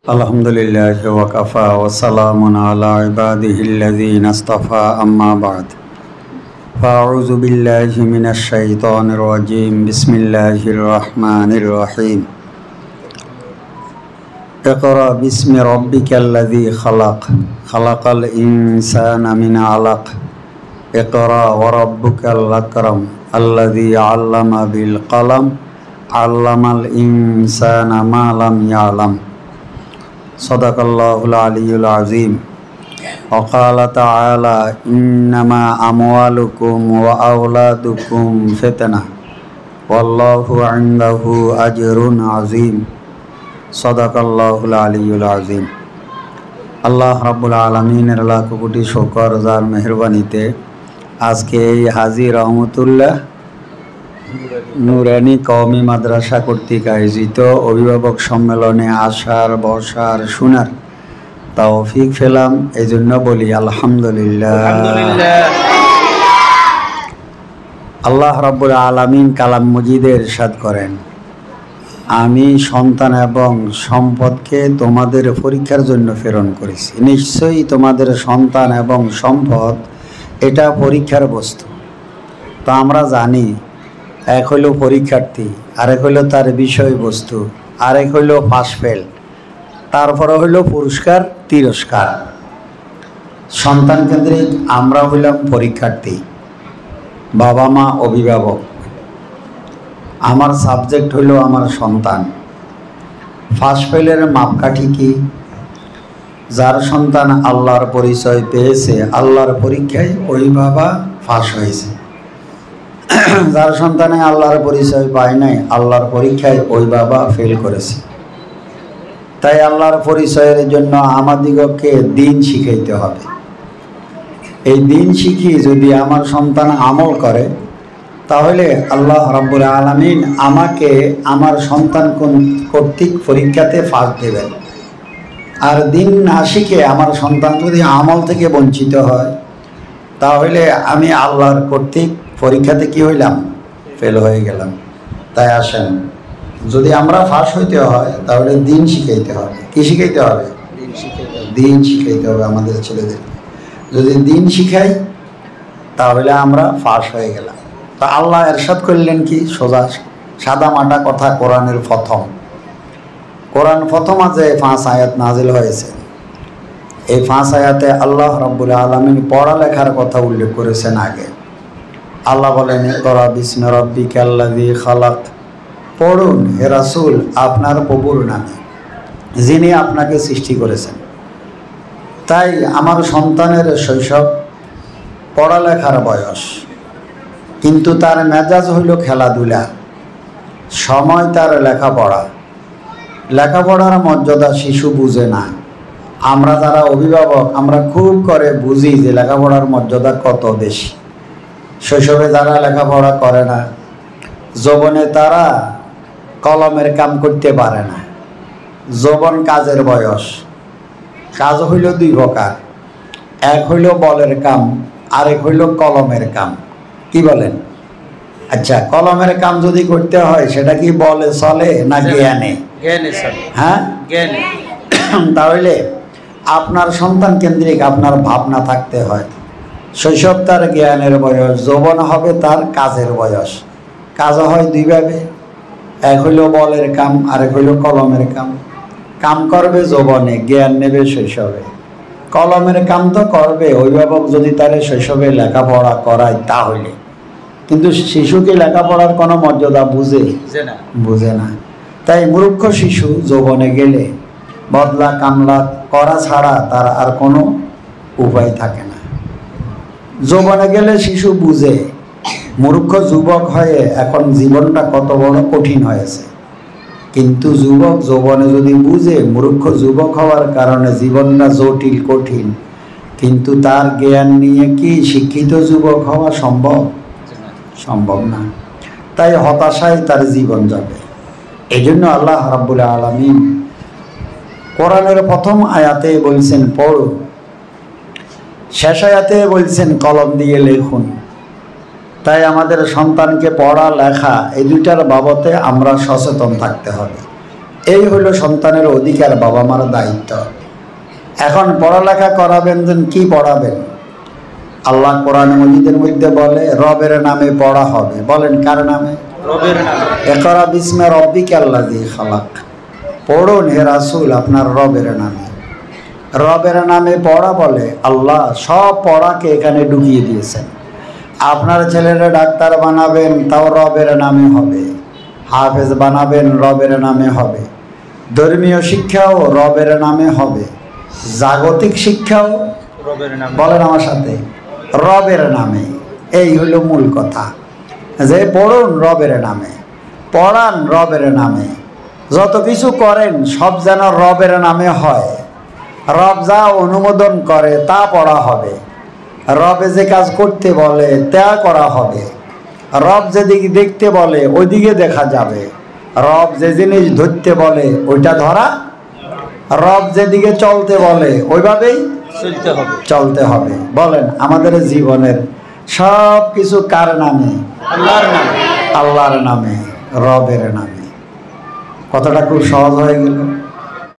আলহামদুলিল্লাহি ওয়া কাফা ওয়া সালামুন আলা ইবাদিহিল্লাযীনা ইসতাফা আম্মা বা'দ ফাআউযু বিল্লাহি মিনাশ শাইতানির রাজীম বিসমিল্লাহির রহমানির রহিম ইকরা বিসমি রাব্বিকাল্লাযী খালাকাল ইনসানা মিন আলাক ইকরা ওয়া রাব্বুকাল আকরাম আল্লাযী আল্লামা বিল কলম আল্লামাল ইনসানা মা লাম ইয়ালাম সদাকাল্লাহুল আলিয়্যুল আযীম ওয়া ক্বালা তাআলা ইন্নামা আমওয়ালুকুম ওয়া আওলাদুকুম ফিতনাহ ওয়াল্লাহু ইনদাহু আজরুন আযীম সদাকাল্লাহুল আলিয়্যুল আযীম। আল্লাহ রাব্বুল আলামিনের লাখ কোটি শুকর যার মেহেরবানিতে আজকে এই হাজী রহমতুল্লাহ নুরানি কওমি মাদ্রাসা কর্তৃক আয়োজিত অভিভাবক সম্মেলনে আসার বসার শোনার তৌফিক পেলাম, এই জন্য বলি আলহামদুলিল্লাহ। আল্লাহ রাব্বুল আলামিন কালাম মজিদে ইরশাদ করেন, আমি সন্তান এবং সম্পদকে তোমাদের পরীক্ষার জন্য প্রেরণ করেছি। নিশ্চয়ই তোমাদের সন্তান এবং সম্পদ এটা পরীক্ষার বস্তু। তো আমরা জানি এক হইল পরীক্ষার্থী, আরেক হইল তার বিষয়বস্তু, আরেক হইল পাস ফেল, তারপরে হইল পুরস্কার তিরস্কার। সন্তান কেন্দ্রিক আমরা হইলাম পরীক্ষার্থী, বাবা মা অভিভাবক। আমার সাবজেক্ট হইল আমার সন্তান। পাস ফেলের মাপকাঠি কি? যার সন্তান আল্লাহর পরিচয় পেয়েছে, আল্লাহর পরীক্ষায় ওই বাবা পাস হয়েছে। যার সন্তানে আল্লাহর পরিচয় পায় নাই, আল্লাহর পরীক্ষায় ওই বাবা ফেল করেছে। তাই আল্লাহর পরিচয়ের জন্য আমাদিগকে দিন শিখাইতে হবে। এই দিন শিখিয়ে যদি আমার সন্তান আমল করে, তাহলে আল্লাহ রাব্বুল আলামিন আমাকে আমার সন্তান কর্তৃক পরীক্ষাতে ফাঁস দেবেন। আর দিন না শিখে আমার সন্তান যদি আমল থেকে বঞ্চিত হয়, তাহলে আমি আল্লাহর কর্তৃক পরীক্ষাতে কি হইলাম? ফেল হয়ে গেলাম। তাই আসেন, যদি আমরা ফাঁস হইতে হয় তাহলে দিন শিখাইতে হবে। কি শিখাইতে হবে? দিন শিখাইতে হবে আমাদের ছেলেদেরকে। যদি দিন শিখাই তাহলে আমরা ফাঁস হয়ে গেলাম। তা আল্লাহ ইরশাদ করলেন কি? সোজা সাদা মাটা কথা, কোরআনের প্রথম যে 5 আয়াত নাজিল হয়েছে, এই 5 আয়াতে আল্লাহ রাব্বুল আলামিন পড়ালেখার কথা উল্লেখ করেছেন। আগে আল্লাহ বলেন, ইকরা বিসমি রাব্বিকাল্লাযী খালাক, পড়ুন হে রাসূল আপনার প্রভুর নামে, যিনি আপনাকে সৃষ্টি করেছেন। তাই আমার সন্তানের শৈশব পড়ালেখার বয়স, কিন্তু তার মেজাজ হইল খেলাধুলা, সময় তার লেখাপড়ার মর্যাদা শিশু বুঝে না। আমরা যারা অভিভাবক আমরা খুব করে বুঝি যে লেখাপড়ার মর্যাদা কত বেশি। শৈশবে যারা লেখাপড়া করে না, যৌবনে তারা কলমের কাম করতে পারে না। যৌবন কাজের বয়স। কাজ হইল 2 প্রকার, এক হইল বলের কাম, আরেক হইল কলমের কাম। কি বলেন? আচ্ছা, কলমের কাম যদি করতে হয় সেটা কি বলে চলে না জ্ঞানে? হ্যাঁ, জ্ঞানে। তাহলে আপনার সন্তান কেন্দ্রিক আপনার ভাবনা থাকতে হয়। শৈশব তার জ্ঞানের বয়স, যৌবন হবে তার কাজের বয়স। কাজ হয় 2 ভাবে, এক হইল বলের কাম, আরেক হইল কলমের কাম। কাম করবে যৌবনে, জ্ঞান নেবে শৈশবে। কলমের কাম তো করবে অভিভাবক যদি তার শৈশবে লেখাপড়া করায় তাহলে। কিন্তু শিশুকে লেখাপড়ার কোনো মর্যাদা বুঝে না। তাই মূর্খ শিশু যৌবনে গেলে বদলা কামলা করা ছাড়া তার আর কোনো উপায় থাকে না। যৌবনে গেলে শিশু বুঝে। মূর্খ যুবক হয়ে এখন জীবনটা কত বড় কঠিন হয়েছে। কিন্তু যুবক যৌবনে যদি বুঝে, মূর্খ যুবক হওয়ার কারণে জীবনটা জটিল কঠিন, কিন্তু তার জ্ঞান নিয়ে কি শিক্ষিত যুবক হওয়া সম্ভব না। তাই হতাশায় তার জীবন যাবে। এই জন্য আল্লাহ রাব্বুল আলামিন কোরআনের প্রথম আয়াতে বলছেন পড়ো, শেষ আয়াতে বলছেন কলম দিয়ে লেখুন। তাই আমাদের সন্তানকে পড়া লেখা এই দুইটার বাবদে আমরা সচেতন থাকতে হবে। এই হলো সন্তানের অধিকার, বাবা মার দায়িত্ব। এখন পড়ালেখা করাবেন, কি পড়াবেন? আল্লাহ কোরআন মজিদের মধ্যে বলে রবের নামে পড়া হবে। বলেন কার নামে? রবের নামে। ইকরা বিসমি রাব্বিকাল্লাযী খালাক। পড়ুন হে রাসূল আপনার রবের নামে। রবের নামে পড়া বলে আল্লাহ সব পড়াকে এখানে ঢুকিয়ে দিয়েছেন। আপনার ছেলেরা ডাক্তার বানাবেন, তাও রবের নামে হবে। হাফেজ বানাবেন, রবের নামে হবে। ধর্মীয় শিক্ষাও রবের নামে হবে। জাগতিক শিক্ষাও রবের নামে। বলেন আমার সাথে, রবের নামে। এই হলো মূল কথা, যে পড়ুন রবের নামে, পড়ান রবের নামে। যত কিছু করেন সব যেন রবের নামে হয়। রব যা অনুমোদন করে তা পড়া হবে। রবে যে কাজ করতে বলে তা করা হবে। রব যেদিকে দেখতে বলে ওইদিকে দেখা যাবে। রব যে জিনিস ধরতে বলে ওইটা ধরা, রব যেদিকে চলতে বলে ওইভাবেই চলতে হবে। চলতে হবে। বলেন আমাদের জীবনের সব কিছু কার নামে? আল্লাহর নামে। আল্লাহর নামে, রবের নামে। কথাটা খুব সহজ হয়ে গেল।